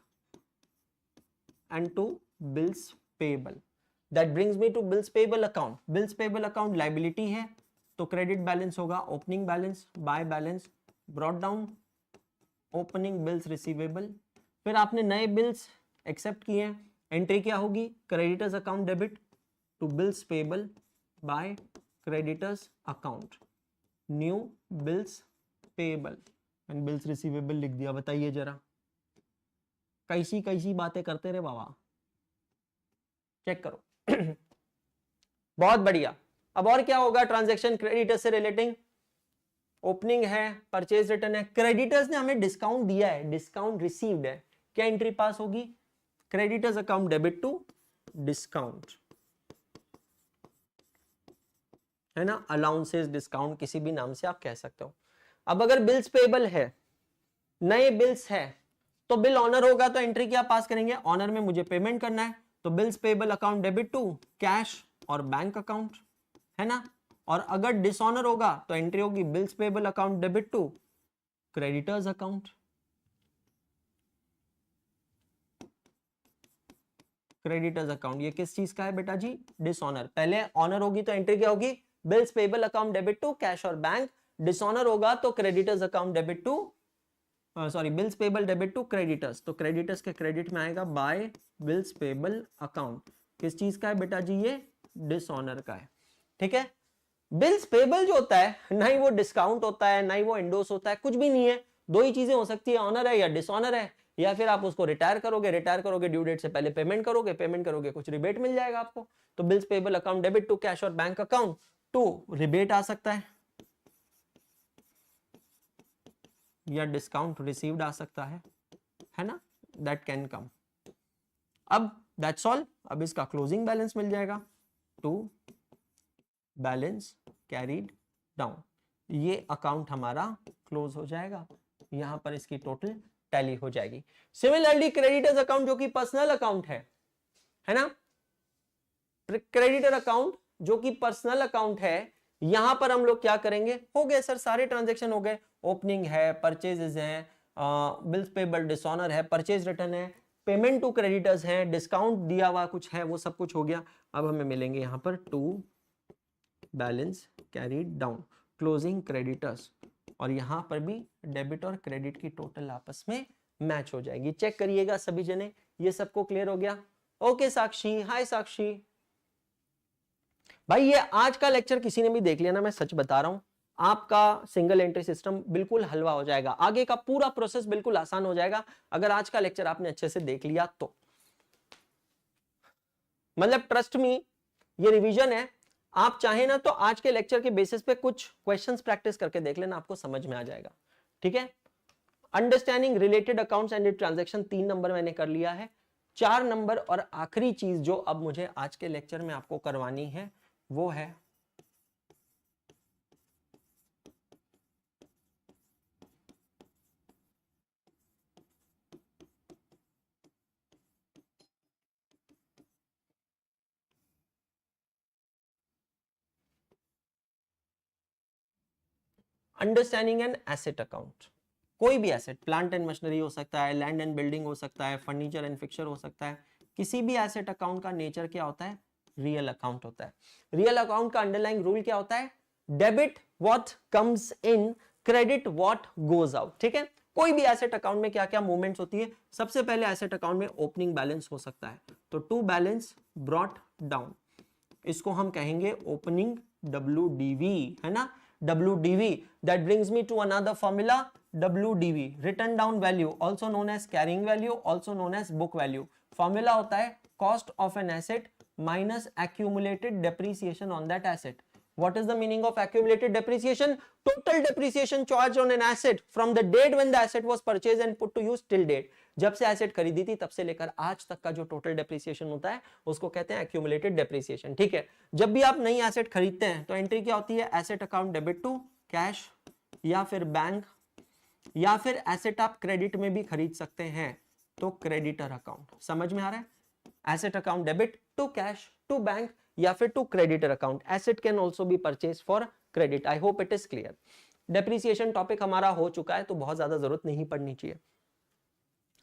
and to bills payable. That brings me to bills payable account. Bills payable account liability है तो क्रेडिट बैलेंस होगा opening balance by balance brought down opening bills receivable. फिर आपने नए बिल्स एक्सेप्ट किए हैं, एंट्री क्या होगी? Creditors account debit to bills payable by creditors account new bills payable and bills receivable लिख दिया। बताइए जरा कैसी कैसी बातें करते रहे बाबा, चेक करो। बहुत बढ़िया। अब और क्या होगा ट्रांजैक्शन क्रेडिटर्स से रिलेटिंग? ओपनिंग है, परचेज रिटर्न है, क्रेडिटर्स ने हमें डिस्काउंट दिया है, डिस्काउंट रिसीव्ड है, क्या एंट्री पास होगी? Creditors account debit to discount, है ना, अलाउंसेस डिस्काउंट किसी भी नाम से आप कह सकते हो। अब अगर बिल्स पेबल है, नए बिल्स है, तो बिल ऑनर होगा तो एंट्री क्या पास करेंगे? ऑनर में मुझे पेमेंट करना है तो bills payable account debit to cash और बैंक अकाउंट, है ना। और अगर डिसऑनर होगा तो एंट्री होगी bills payable account debit to creditors account. Creditors account ये किस चीज का है बेटा जी? डिसऑनर। पहले ऑनर होगी तो एंट्री क्या होगी? Bills payable account debit to cash और बैंक। डिसऑनर होगा तो creditors account debit to sorry bills payable debit to creditors, तो क्रेडिटर्स के क्रेडिट में आएगा बाय बिल्स पेबल अकाउंट। किस चीज का है बेटा जी? ये डिसऑनर का है, ठीक है। बिल्स पेबल जो होता है ना ही वो डिस्काउंट होता है ना ही वो एंडोस होता है, कुछ भी नहीं है। दो ही चीजें हो सकती है, ऑनर है या डिसऑनर है, या फिर आप उसको रिटायर करोगे ड्यू डेट से पहले पेमेंट करोगे कुछ रिबेट मिल जाएगा आपको। तो bills payable account debit to cash और बैंक अकाउंट टू रिबेट आ सकता है या डिस्काउंट रिसीव्ड आ सकता है ना, दैट कैन कम। अब दैट्स ऑल। अब इसका क्लोजिंग बैलेंस मिल जाएगा टू बैलेंस कैरीड डाउन, ये अकाउंट हमारा क्लोज हो जाएगा, यहां पर इसकी टोटल टैली हो जाएगी। सिमिलरली क्रेडिटर्स अकाउंट जो कि पर्सनल अकाउंट है ना, क्रेडिटर अकाउंट जो कि पर्सनल अकाउंट है, यहां पर हम लोग क्या करेंगे? हो गए सर सारे ट्रांजैक्शन हो गए, ओपनिंग है, परचेजेस हैं, बिल्स पेबल डिसऑनर है, परचेज रिटर्न है, पेमेंट टू क्रेडिटर्स है, डिस्काउंट दिया हुआ कुछ है, वो सब कुछ हो गया। अब हमें मिलेंगे यहां पर to balance carried down closing creditors, और यहां पर भी डेबिट और क्रेडिट की टोटल आपस में मैच हो जाएगी। चेक करिएगा सभी जने, ये सबको क्लियर हो गया? ओके साक्षी, हाय साक्षी। भाई ये आज का लेक्चर किसी ने भी देख लिया ना, मैं सच बता रहा हूं, आपका सिंगल एंट्री सिस्टम बिल्कुल हलवा हो जाएगा, आगे का पूरा प्रोसेस बिल्कुल आसान हो जाएगा अगर आज का लेक्चर आपने अच्छे से देख लिया तो। मतलब ट्रस्ट मी, ये रिवीजन है, आप चाहे ना तो आज के लेक्चर के बेसिस पे कुछ क्वेश्चंस प्रैक्टिस करके देख लेना, आपको समझ में आ जाएगा, ठीक है। Understanding related accounts and transaction 3 number मैंने कर लिया है। 4 नंबर और आखिरी चीज जो अब मुझे आज के लेक्चर में आपको करवानी है वो है अंडरस्टैंडिंग एन एसेट अकाउंट। कोई भी एसेट, प्लांट एंड मशीनरी हो सकता है, लैंड एंड बिल्डिंग हो सकता है, फर्नीचर एंड फिक्चर हो सकता है, किसी भी एसेट अकाउंट का नेचर क्या होता है? रियल अकाउंट होता है। रियल अकाउंट का अंडरलाइंग रूल क्या होता है? Debit what comes in, credit what goes out, ठीक है। कोई भी एसेट अकाउंट में क्या क्या मूवमेंट्स होती है? सबसे पहले एसेट अकाउंट में ओपनिंग बैलेंस हो सकता है, तो टू बैलेंस ब्रॉट डाउन, इसको हम कहेंगे ओपनिंग WDV, है ना, WDV। That brings me to another formula, WDV, written down value, also known as carrying value, also known as book value। Formula होता है cost of an asset minus accumulated depreciation on that asset। What is the meaning of accumulated depreciation? Total depreciation charged on an asset from the date when the asset was purchased and put to use till date। जब से एसेट खरीदी थी तब से लेकर आज तक का जो टोटल डेप्रिसिएशन होता है उसको कहते हैं एक्यूमुलेटेड डेप्रिसिएशन, ठीक है। जब भी आप नई एसेट खरीदते हैं तो एंट्री क्या होती है? Asset account debit to cash या फिर बैंक, या फिर एसेट आप क्रेडिट में भी खरीद सकते हैं तो क्रेडिटर अकाउंट। समझ में आ रहा है? Asset account debit to cash to bank या फिर to creditor account. Asset can also be purchase for credit. I hope it is clear. Depreciation topic हमारा हो चुका है तो बहुत ज्यादा जरूरत नहीं पड़नी चाहिए।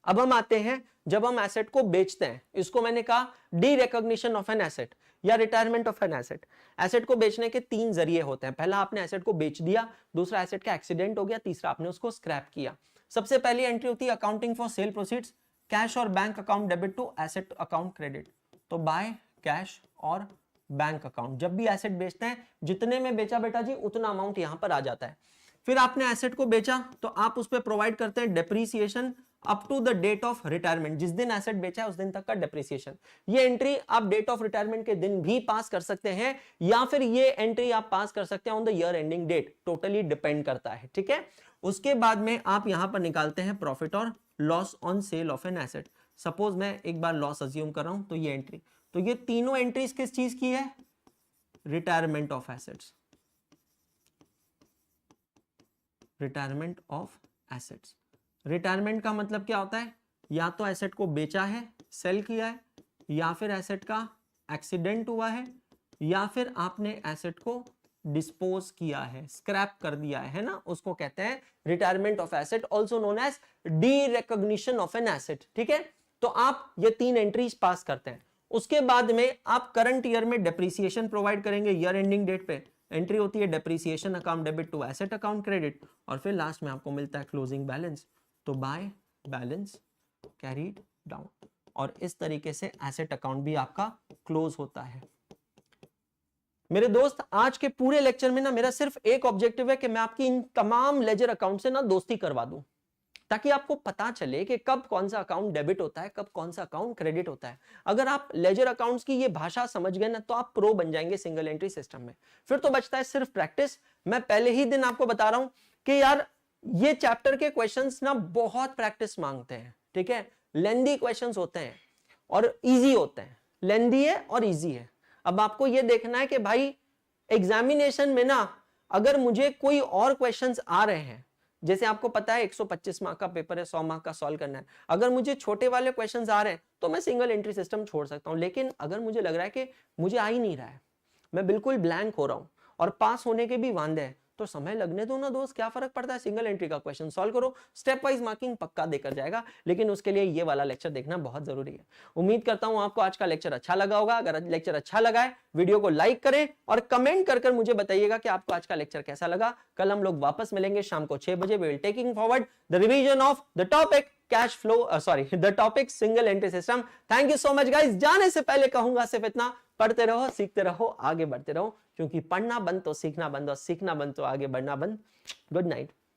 अब हम आते हैं जब हम एसेट को बेचते हैं, इसको मैंने कहा derecognition of an asset या retirement of an asset. Asset को बेचने के 3 जरिए होते हैं। पहला, आपने एसेट को बेच दिया, दूसरा एसेट का एक्सीडेंट हो गया, तीसरा आपने उसको स्क्रैप किया। सबसे पहली एंट्री होती है accounting for sale proceeds, cash और bank account debit to asset account credit. तो बाय कैश और बैंक अकाउंट, जब भी एसेट बेचते हैं जितने में बेचा बेटा जी उतना अमाउंट यहां पर आ जाता है। फिर आपने एसेट को बेचा तो आप उस पर प्रोवाइड करते हैं depreciation up to the date of retirement, जिस दिन एसेट बेचा है उस दिन तक का डेप्रिसिएशन। ये एंट्री आप डेट ऑफ रिटायरमेंट के दिन भी पास कर सकते हैं या फिर ये एंट्री आप पास कर सकते हैं on the year ending date, totally depend करता है, ठीक है। उसके बाद में आप यहां पर निकालते हैं प्रॉफिट और loss on sale of an asset. Suppose मैं एक बार लॉस अज्यूम कर रहा हूं, तो ये एंट्री, तो ये तीनों एंट्रीज किस चीज की है? Retirement of assets, retirement of assets. Retirement का मतलब क्या होता है? या तो एसेट को बेचा है, सेल किया है, या फिर एसेट का एक्सीडेंट हुआ है, या फिर आपने एसेट को डिस्पोज किया है, स्क्रैप कर दिया है ना, उसको कहते हैं retirement of asset, also known as derecognition of an asset, ठीक है। तो आप ये 3 एंट्रीज पास करते हैं। उसके बाद में आप करंट ईयर में डेप्रिसिएशन प्रोवाइड करेंगे ईयर एंडिंग डेट पे। एंट्री होती है depreciation account debit to asset account credit, और फिर लास्ट में आपको मिलता है क्लोजिंग बैलेंस। तो बाय बैलेंस कैरीड डाउन, और इस तरीके से एसेट अकाउंट भी आपका क्लोज होता है। मेरे दोस्त, आज के पूरे लेक्चर में ना मेरा सिर्फ एक ऑब्जेक्टिव है कि मैं आपकी इन तमाम लेजर अकाउंट से ना दोस्ती करवा दूं, ताकि आपको पता चले कि कब कौन सा अकाउंट डेबिट होता है, कब कौन सा अकाउंट क्रेडिट होता है। अगर आप लेजर अकाउंट्स की ये भाषा समझ गए ना, तो आप प्रो बन जाएंगे सिंगल एंट्री सिस्टम में। फिर तो बचता है सिर्फ प्रैक्टिस। मैं पहले ही दिन आपको बता रहा हूं कि यार ये चैप्टर के क्वेश्चंस ना बहुत प्रैक्टिस मांगते हैं, ठीक है। लेंदी क्वेश्चंस होते हैं और इजी होते हैं, लेंदी है और इजी है। अब आपको ये देखना है कि भाई एग्जामिनेशन में ना अगर मुझे कोई और क्वेश्चंस आ रहे हैं, जैसे आपको पता है 125 मार्क का पेपर है, 100 मार्क का सॉल्व करना है, अगर मुझे छोटे वाले क्वेश्चंस आ रहे हैं तो मैं सिंगल एंट्री सिस्टम छोड़ सकता हूं। लेकिन अगर मुझे लग रहा है कि मुझे आ ही नहीं रहा है, मैं बिल्कुल ब्लैंक हो रहा हूं और पास होने के भी वांदे हैं, तो समय लगने दो ना दोस्त, क्या फर्क पड़ता है। सिंगल एंट्री का क्वेश्चन सॉल्व करो, स्टेप वाइज मार्किंग पक्का देकर जाएगा, लेकिन उसके लिए ये वाला लेक्चर देखना बहुत जरूरी है। उम्मीद करता हूं आपको आज का लेक्चर अच्छा लगा होगा। अगर लेक्चर अच्छा लगा है, वीडियो को लाइक करें और कमेंट कर मुझे बताइएगा कि आपको आज का लेक्चर कैसा लगा। कल हम लोग वापस मिलेंगे शाम को 6 बजे। We will taking forward the revision of the topic cash flow, the topic single entry system. Thank you so much guys. जाने से पहले कहूंगा सिर्फ इतना, पढ़ते रहो, सीखते रहो, आगे बढ़ते रहो, क्योंकि पढ़ना बंद तो सीखना बंद, और सीखना बंद तो आगे बढ़ना बंद। Good night.